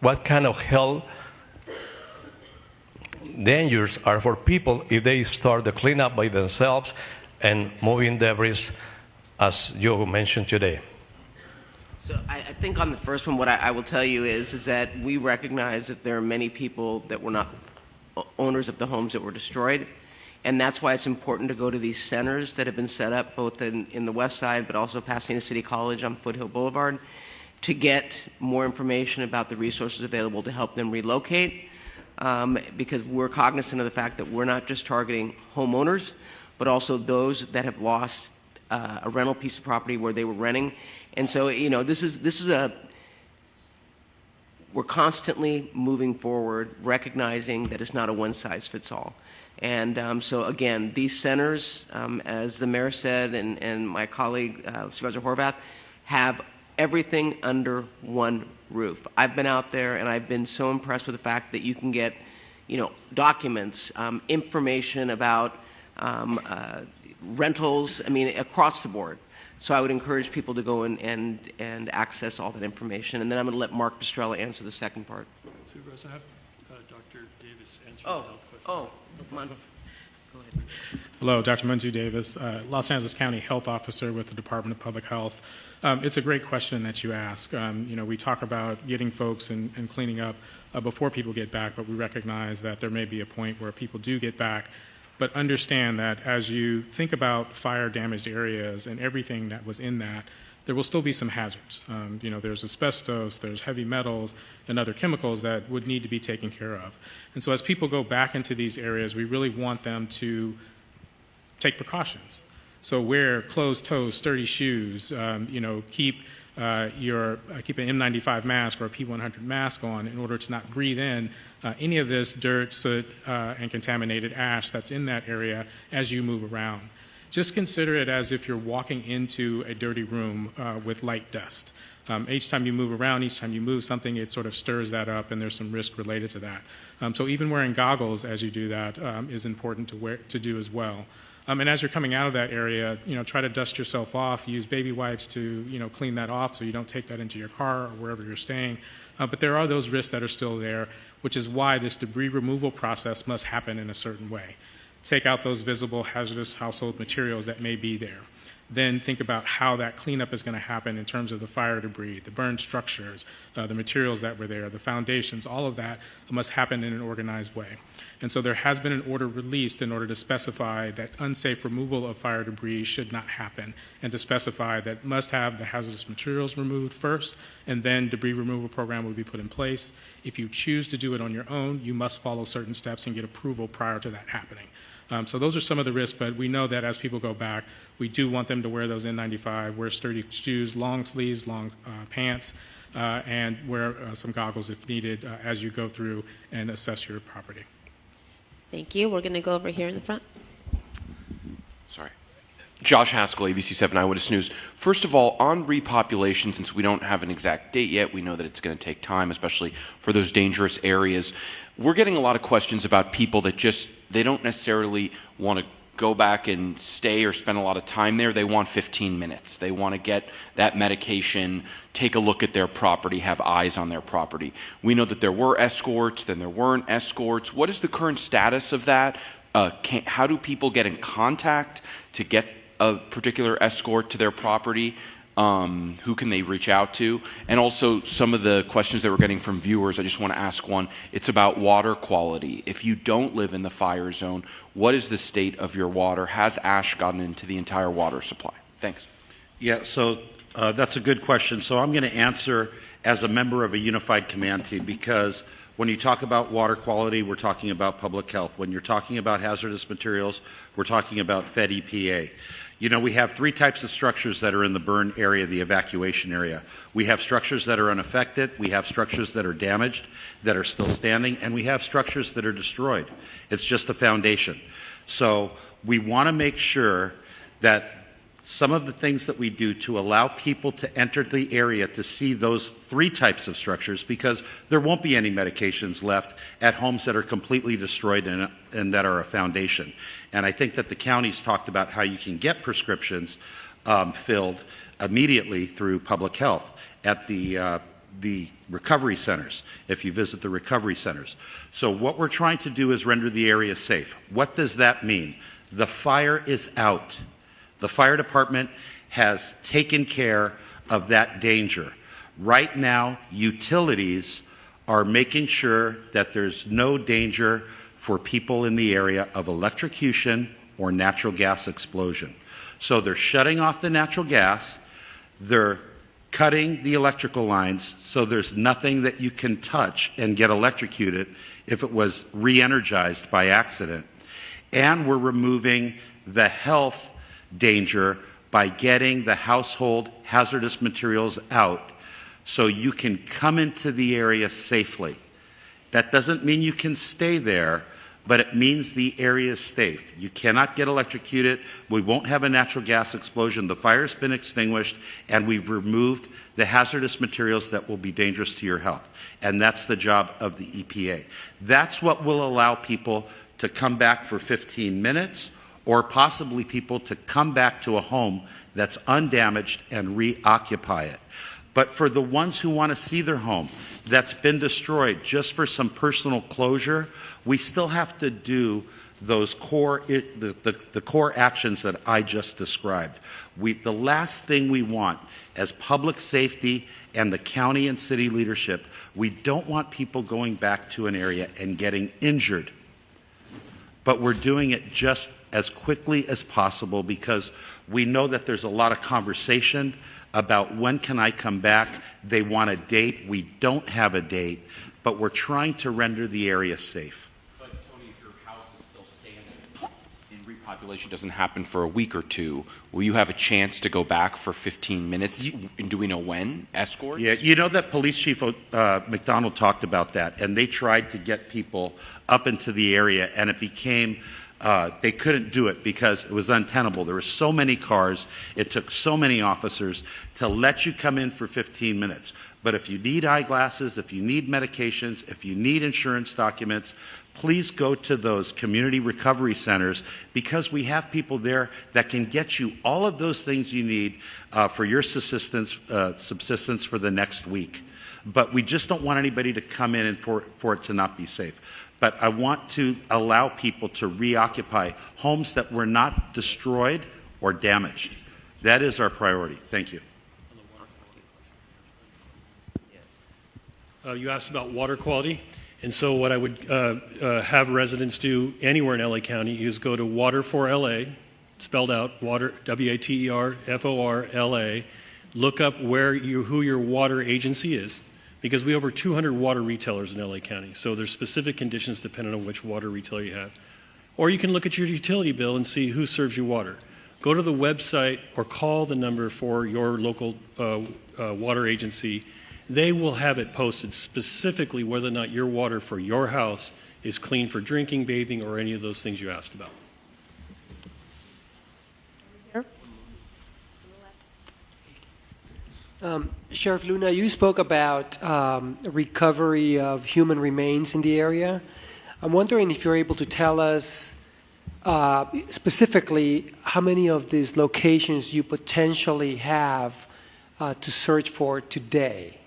what kind of health dangers are for people if they start the cleanup by themselves and moving debris, as you mentioned today? So I think on the first one, what I will tell you is that we recognize that there are many people that were not owners of the homes that were destroyed. And that's why it's important to go to these centers that have been set up both in the west side, but also Pasadena City College on Foothill Boulevard, to get more information about the resources available to help them relocate. Because we're cognizant of the fact that we're not just targeting homeowners, but also those that have lost a rental piece of property where they were renting. And so, you know, we're constantly moving forward, recognizing that it's not a one-size-fits-all. And so, again, these centers, as the mayor said and my colleague, Supervisor Horvath, have everything under one roof. I've been out there, and I've been so impressed with the fact that you can get, you know, documents, information about rentals, I mean, across the board. So I would encourage people to go and access all that information. And then I'm going to let Mark Pastrella answer the second part. Supervisor, I have Dr. Davis answer the health question. Come on. Go ahead. Hello, Dr. Manju Davis, Los Angeles County Health Officer with the Department of Public Health. It's a great question that you ask. You know, we talk about getting folks and cleaning up before people get back, but we recognize that there may be a point where people do get back. But understand that as you think about fire-damaged areas and everything that was in that, there will still be some hazards. You know, there's asbestos, there's heavy metals, and other chemicals that would need to be taken care of. And so as people go back into these areas, we really want them to take precautions. So wear closed-toe, sturdy shoes. You know, keep an N95 mask or a P100 mask on in order to not breathe in any of this dirt, soot, and contaminated ash that's in that area as you move around. Just consider it as if you're walking into a dirty room with light dust. Each time you move around, each time you move something, it sort of stirs that up, and there's some risk related to that. So even wearing goggles as you do that is important to do as well. And as you're coming out of that area, you know, try to dust yourself off. Use baby wipes to, you know, clean that off so you don't take that into your car or wherever you're staying. But there are those risks that are still there, which is why this debris removal process must happen in a certain way. Take out those visible hazardous household materials that may be there. Then think about how that cleanup is going to happen in terms of the fire debris, the burned structures, the materials that were there, the foundations. All of that must happen in an organized way. And so there has been an order released in order to specify that unsafe removal of fire debris should not happen, and to specify that must have the hazardous materials removed first, and then debris removal program will be put in place. If you choose to do it on your own, you must follow certain steps and get approval prior to that happening. So those are some of the risks, but we know that as people go back, we do want them to wear those N95, wear sturdy shoes, long sleeves, long pants, and wear some goggles if needed as you go through and assess your property. Thank you. We're going to go over here in the front. Sorry. Josh Haskell, ABC7 Eyewitness News. First of all, on repopulation, since we don't have an exact date yet, we know that it's going to take time, especially for those dangerous areas. We're getting a lot of questions about people that they don't necessarily want to go back and stay or spend a lot of time there. They want 15 minutes. They want to get that medication, take a look at their property, have eyes on their property. We know that there were escorts, then there weren't escorts. What is the current status of that? How do people get in contact to get a particular escort to their property? Who can they reach out to? And also some of the questions that we're getting from viewers, I just want to ask one. It's about water quality. If you don't live in the fire zone, what is the state of your water? Has ash gotten into the entire water supply? Thanks. Yeah, so that's a good question. So I'm going to answer as a member of a unified command team, because when you talk about water quality, we're talking about public health. When you're talking about hazardous materials, we're talking about Fed EPA. You know, we have three types of structures that are in the burn area, the evacuation area. We have structures that are unaffected, we have structures that are damaged, that are still standing, and we have structures that are destroyed. It's just a foundation. So we want to make sure that some of the things that we do to allow people to enter the area to see those three types of structures, because there won't be any medications left at homes that are completely destroyed and that are a foundation. And I think that the county's talked about how you can get prescriptions filled immediately through public health at the recovery centers, if you visit the recovery centers. So what we're trying to do is render the area safe. What does that mean? The fire is out. The fire department has taken care of that danger. Right now, utilities are making sure that there's no danger for people in the area of electrocution or natural gas explosion. So they're shutting off the natural gas, they're cutting the electrical lines so there's nothing that you can touch and get electrocuted if it was re-energized by accident. And we're removing the health danger by getting the household hazardous materials out so you can come into the area safely. That doesn't mean you can stay there, but it means the area is safe. You cannot get electrocuted. We won't have a natural gas explosion. The fire's been extinguished, and we've removed the hazardous materials that will be dangerous to your health. And that's the job of the EPA. That's what will allow people to come back for 15 minutes, or possibly people to come back to a home that's undamaged and reoccupy it. But for the ones who want to see their home that's been destroyed just for some personal closure, we still have to do those core, the core actions that I just described. The last thing we want as public safety and the county and city leadership, we don't want people going back to an area and getting injured. But we're doing it just as quickly as possible because we know that there's a lot of conversation about when can I come back. They want a date. We don't have a date, but we're trying to render the area safe. But Tony, if your house is still standing and repopulation doesn't happen for a week or two, will you have a chance to go back for 15 minutes? And do we know when? Escorts? Yeah, you know that Police Chief McDonnell talked about that, and they tried to get people up into the area, and it became they couldn't do it because it was untenable. There were so many cars. It took so many officers to let you come in for 15 minutes. But if you need eyeglasses, if you need medications, if you need insurance documents, please go to those community recovery centers because we have people there that can get you all of those things you need for your subsistence for the next week. But we just don't want anybody to come in and for it to not be safe. But I want to allow people to reoccupy homes that were not destroyed or damaged. That is our priority. Thank you. You asked about water quality. And so what I would have residents do anywhere in LA County is go to Water for LA, spelled out, water, WATERFORLA, look up who your water agency is. Because we have over 200 water retailers in LA County, so there's specific conditions depending on which water retailer you have. Or you can look at your utility bill and see who serves you water. Go to the website or call the number for your local water agency. They will have it posted specifically whether or not your water for your house is clean for drinking, bathing, or any of those things you asked about. Here. Sheriff Luna, you spoke about recovery of human remains in the area. I'm wondering if you're able to tell us specifically how many of these locations you potentially have to search for today.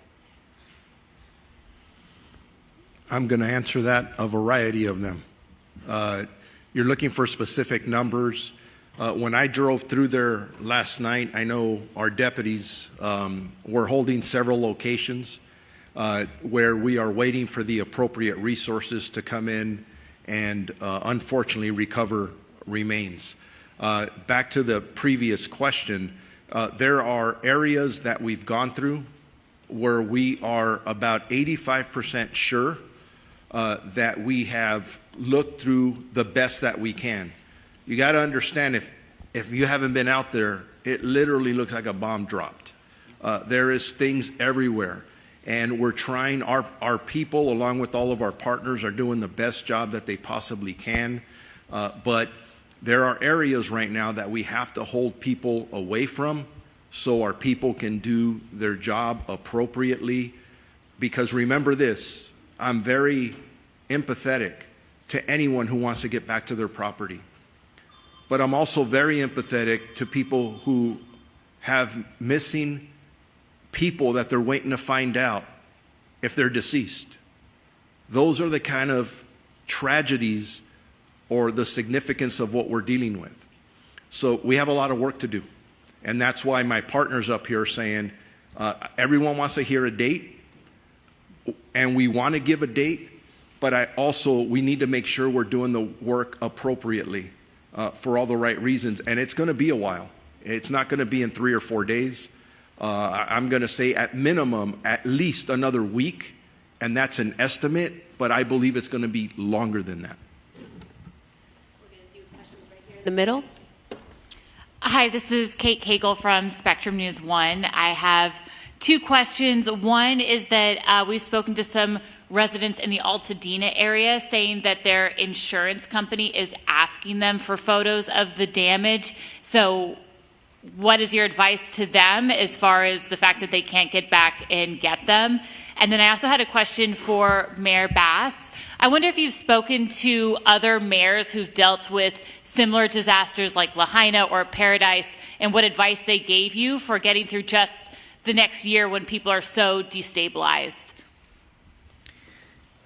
I'm going to answer that, a variety of them. You're looking for specific numbers. When I drove through there last night, I know our deputies were holding several locations where we are waiting for the appropriate resources to come in and unfortunately recover remains. Back to the previous question, there are areas that we've gone through where we are about 85% sure that we have looked through the best that we can. You got to understand, if you haven't been out there, it literally looks like a bomb dropped. There is things everywhere, and we're trying, our people along with all of our partners are doing the best job that they possibly can, but there are areas right now that we have to hold people away from so our people can do their job appropriately. Because remember this, I'm very empathetic to anyone who wants to get back to their property. But I'm also very empathetic to people who have missing people that they're waiting to find out if they're deceased. Those are the kind of tragedies or the significance of what we're dealing with. So we have a lot of work to do. And that's why my partner's up here saying, everyone wants to hear a date, and we want to give a date, but we need to make sure we're doing the work appropriately for all the right reasons. And it's going to be a while. It's not going to be in 3 or 4 days. I'm going to say at minimum, at least another week, and that's an estimate, but I believe it's going to be longer than that. We're going to do questions right here in the middle. Hi, this is Kate Cagle from Spectrum News 1. I have 2 questions. One is that we've spoken to some residents in the Altadena area saying that their insurance company is asking them for photos of the damage. So what is your advice to them as far as the fact that they can't get back and get them? And then I also had a question for Mayor Bass. I wonder if you've spoken to other mayors who've dealt with similar disasters like Lahaina or Paradise and what advice they gave you for getting through just the next year when people are so destabilized.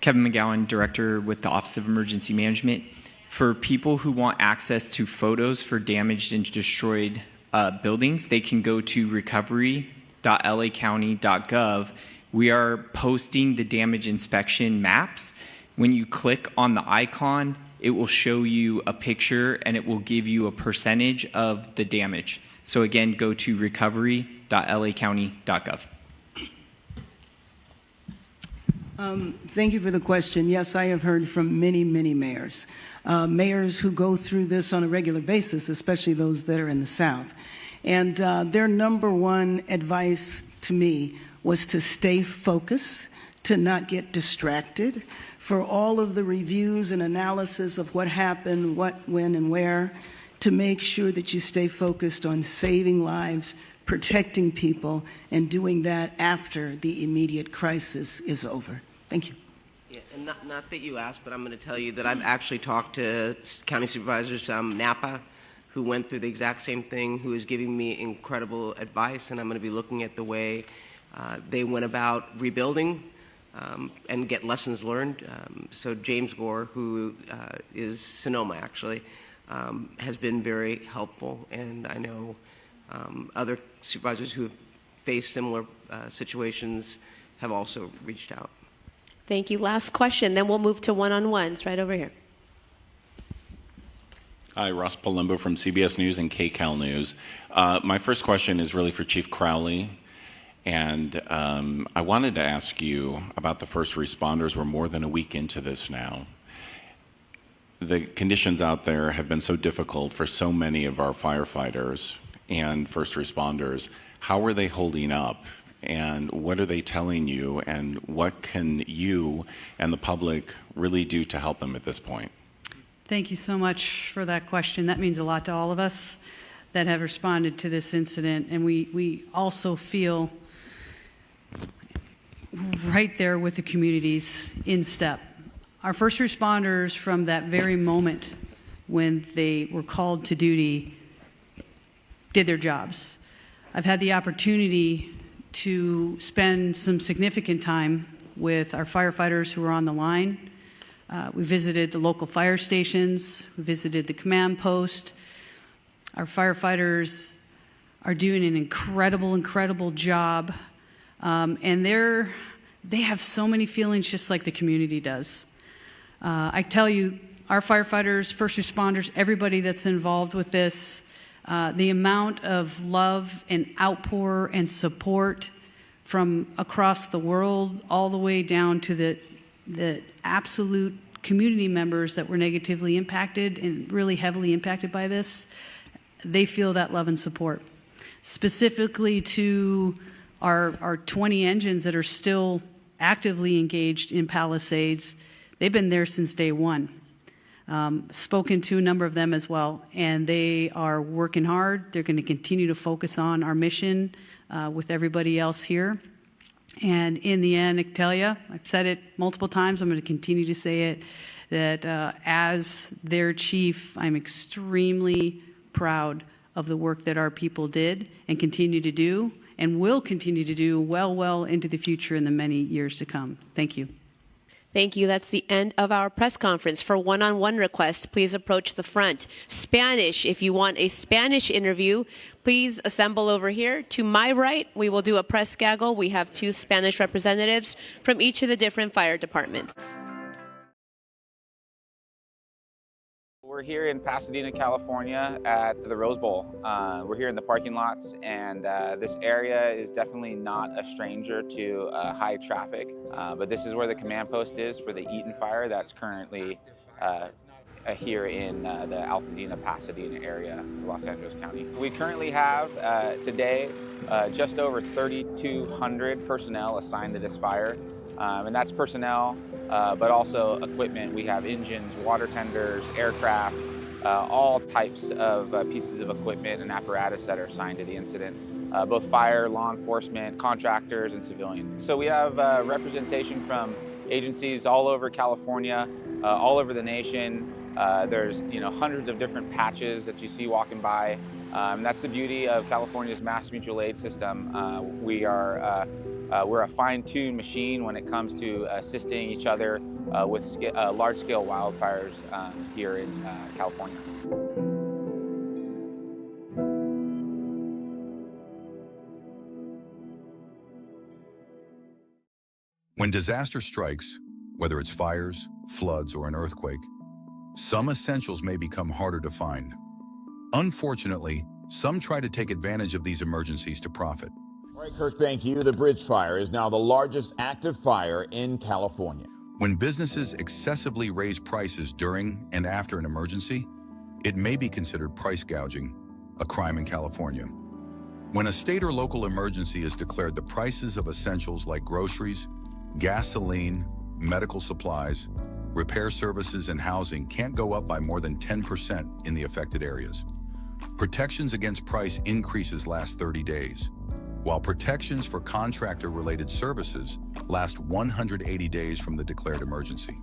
Kevin McGowan, Director with the Office of Emergency Management. For people who want access to photos for damaged and destroyed buildings, they can go to recovery.lacounty.gov. We are posting the damage inspection maps. When you click on the icon, it will show you a picture and it will give you a percentage of the damage. So again, go to recovery.lacounty.gov. Thank you for the question. Yes, I have heard from many, many mayors. Mayors who go through this on a regular basis, especially those that are in the South. And their number one advice to me was to stay focused, to not get distracted, for all of the reviews and analysis of what happened, what, when, and where, to make sure that you stay focused on saving lives, protecting people, and doing that after the immediate crisis is over. Thank you. Yeah, and not that you asked, but I'm going to tell you that I've actually talked to county supervisors Napa who went through the exact same thing, who is giving me incredible advice, and I'm going to be looking at the way they went about rebuilding and get lessons learned. So James Gore, who is Sonoma actually, has been very helpful, and I know other supervisors who have faced similar situations have also reached out. Thank you. Last question, then we'll move to one-on-ones right over here. Hi, Ross Palumbo from CBS News and KCAL News. My first question is really for Chief Crowley. And I wanted to ask you about the first responders. We're more than a week into this now. The conditions out there have been so difficult for so many of our firefighters and first responders. How are they holding up? And what are they telling you? And what can you and the public really do to help them at this point? Thank you so much for that question. That means a lot to all of us that have responded to this incident. And we also feel right there with the communities in step. Our first responders, from that very moment when they were called to duty, did their jobs. I've had the opportunity to spend some significant time with our firefighters who are on the line. We visited the local fire stations, we visited the command post. Our firefighters are doing an incredible job, and they have so many feelings just like the community does. I tell you, our firefighters, first responders, everybody that's involved with this, the amount of love and outpour and support from across the world all the way down to the absolute community members that were negatively impacted and really heavily impacted by this, they feel that love and support. Specifically to our 20 engines that are still actively engaged in Palisades, they've been there since day one. Spoken to a number of them as well, and they are working hard. They're going to continue to focus on our mission with everybody else here. And in the end, I tell you, I've said it multiple times, I'm going to continue to say it, that as their chief, I'm extremely proud of the work that our people did and continue to do and will continue to do well into the future in the many years to come. Thank you. Thank you. That's the end of our press conference. For one-on-one requests, please approach the front. Spanish, if you want a Spanish interview, please assemble over here. To my right, we will do a press gaggle. We have 2 Spanish representatives from each of the different fire departments. We're here in Pasadena, California at the Rose Bowl. We're here in the parking lots, and this area is definitely not a stranger to high traffic, but this is where the command post is for the Eaton Fire that's currently here in the Altadena, Pasadena area of Los Angeles County. We currently have today just over 3,200 personnel assigned to this fire. And that's personnel, but also equipment. We have engines, water tenders, aircraft, all types of pieces of equipment and apparatus that are assigned to the incident, both fire, law enforcement, contractors, and civilian. So we have representation from agencies all over California, all over the nation. There's hundreds of different patches that you see walking by. That's the beauty of California's mass mutual aid system. We're a fine-tuned machine when it comes to assisting each other with large-scale wildfires here in California. When disaster strikes, whether it's fires, floods, or an earthquake, some essentials may become harder to find. Unfortunately, some try to take advantage of these emergencies to profit. All right, Kirk, thank you. The Bridge Fire is now the largest active fire in California. When businesses excessively raise prices during and after an emergency, it may be considered price gouging, a crime in California. When a state or local emergency is declared, the prices of essentials like groceries, gasoline, medical supplies, repair services, and housing can't go up by more than 10% in the affected areas. Protections against price increases last 30 days, while protections for contractor-related services last 180 days from the declared emergency.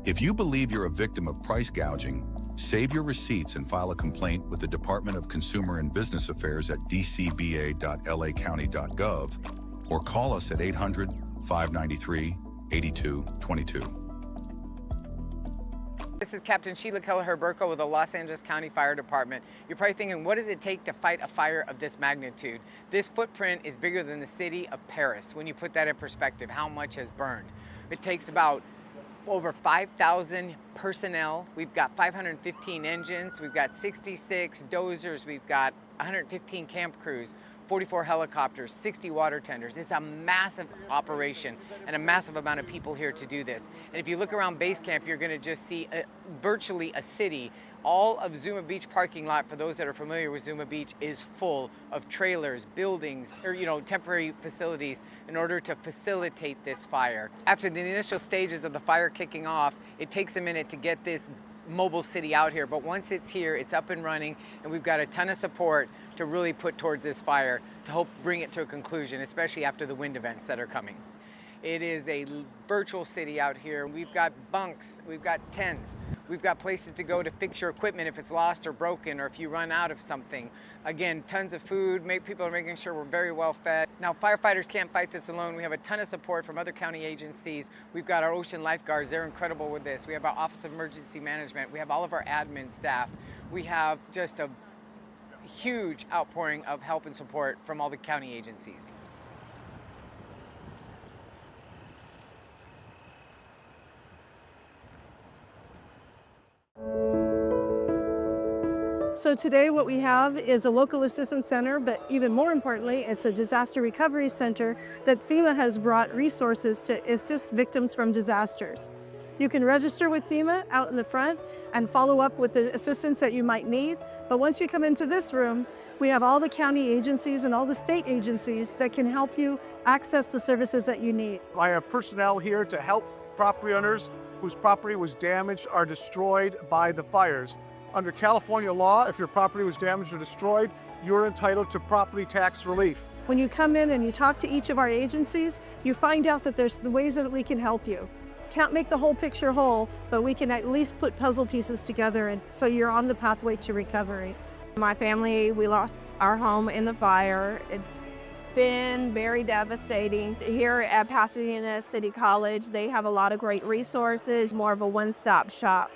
If you believe you're a victim of price gouging, save your receipts and file a complaint with the Department of Consumer and Business Affairs at dcba.lacounty.gov or call us at 800-593-8222. This is Captain Sheila Kelleher-Burko with the Los Angeles County Fire Department. You're probably thinking, what does it take to fight a fire of this magnitude? This footprint is bigger than the city of Paris. When you put that in perspective, how much has burned? It takes about over 5,000 personnel. We've got 515 engines. We've got 66 dozers. We've got 115 camp crews, 44 helicopters, 60 water tenders. It's a massive operation and a massive amount of people here to do this. And if you look around base camp, you're going to just see virtually a city. All of Zuma Beach parking lot, for those that are familiar with Zuma Beach, is full of trailers, buildings, or temporary facilities in order to facilitate this fire. After the initial stages of the fire kicking off, it takes a minute to get this mobile city out here, but once it's here, it's up and running, and we've got a ton of support to really put towards this fire to help bring it to a conclusion, especially after the wind events that are coming. It is a virtual city out here. We've got bunks, we've got tents, we've got places to go to fix your equipment if it's lost or broken or if you run out of something. Again, tons of food, people are making sure we're very well fed. Now, firefighters can't fight this alone. We have a ton of support from other county agencies. We've got our ocean lifeguards, they're incredible with this. We have our Office of Emergency Management. We have all of our admin staff. We have just a huge outpouring of help and support from all the county agencies. So today what we have is a local assistance center, but even more importantly, it's a disaster recovery center that FEMA has brought resources to assist victims from disasters. You can register with FEMA out in the front and follow up with the assistance that you might need. But once you come into this room, we have all the county agencies and all the state agencies that can help you access the services that you need. I have personnel here to help property owners whose property was damaged or destroyed by the fires. Under California law, if your property was damaged or destroyed, you're entitled to property tax relief. When you come in and you talk to each of our agencies, you find out that there's the ways that we can help you. Can't make the whole picture whole, but we can at least put puzzle pieces together, and so you're on the pathway to recovery. My family, we lost our home in the fire. It's been very devastating. Here at Pasadena City College, they have a lot of great resources, more of a one-stop shop.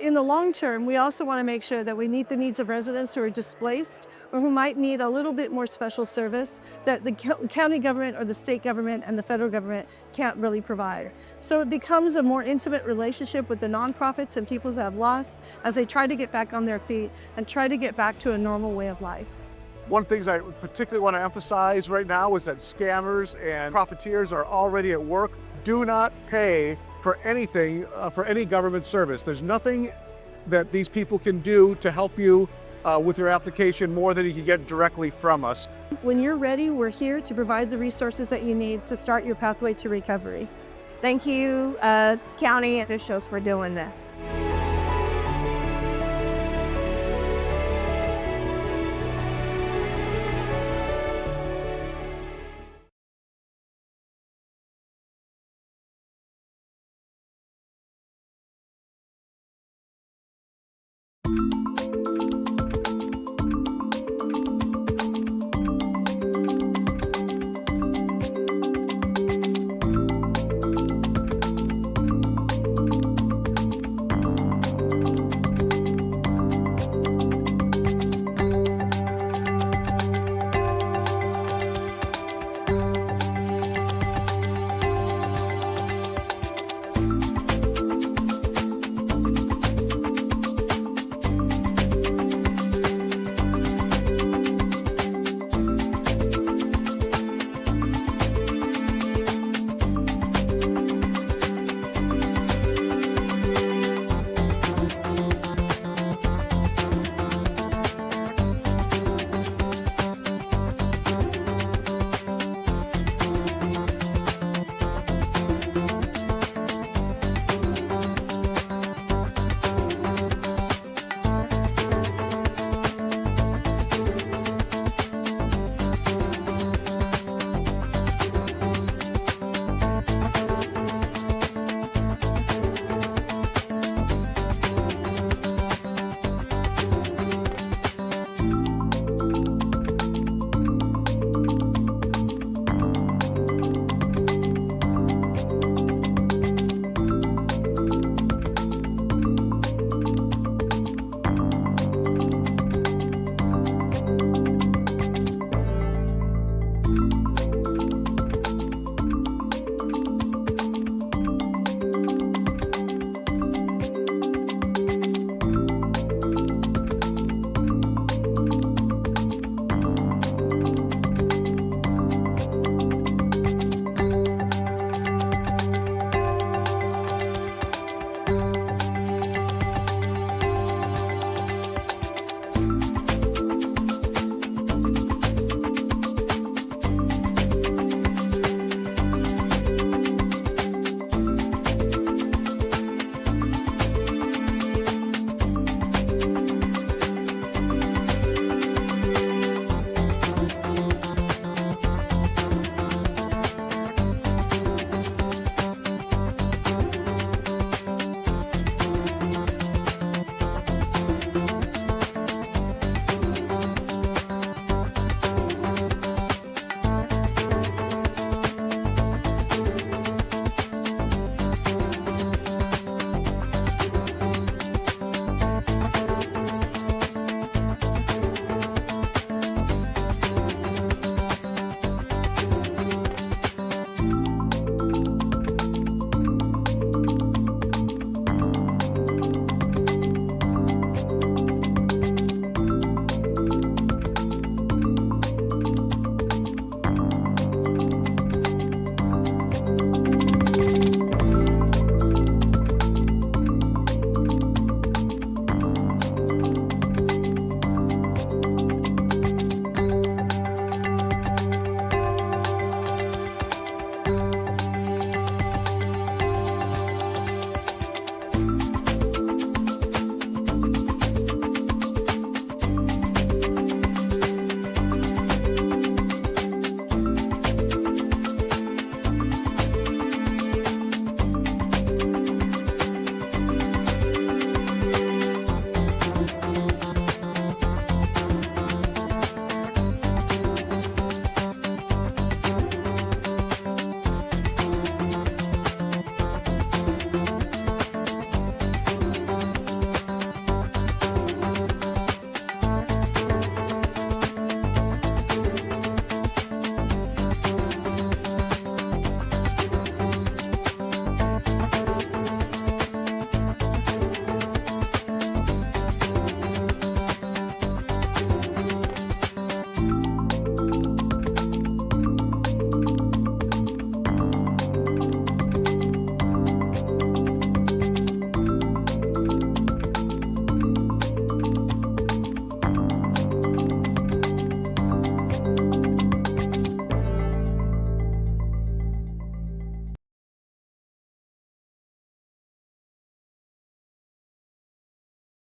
In the long term, we also want to make sure that we meet the needs of residents who are displaced or who might need a little bit more special service that the county government or the state government and the federal government can't really provide. So it becomes a more intimate relationship with the nonprofits and people who have lost as they try to get back on their feet and try to get back to a normal way of life. One of the things I particularly want to emphasize right now is that scammers and profiteers are already at work. Do not pay for anything, for any government service. There's nothing that these people can do to help you with your application more than you can get directly from us. When you're ready, we're here to provide the resources that you need to start your pathway to recovery. Thank you, county officials, for doing that.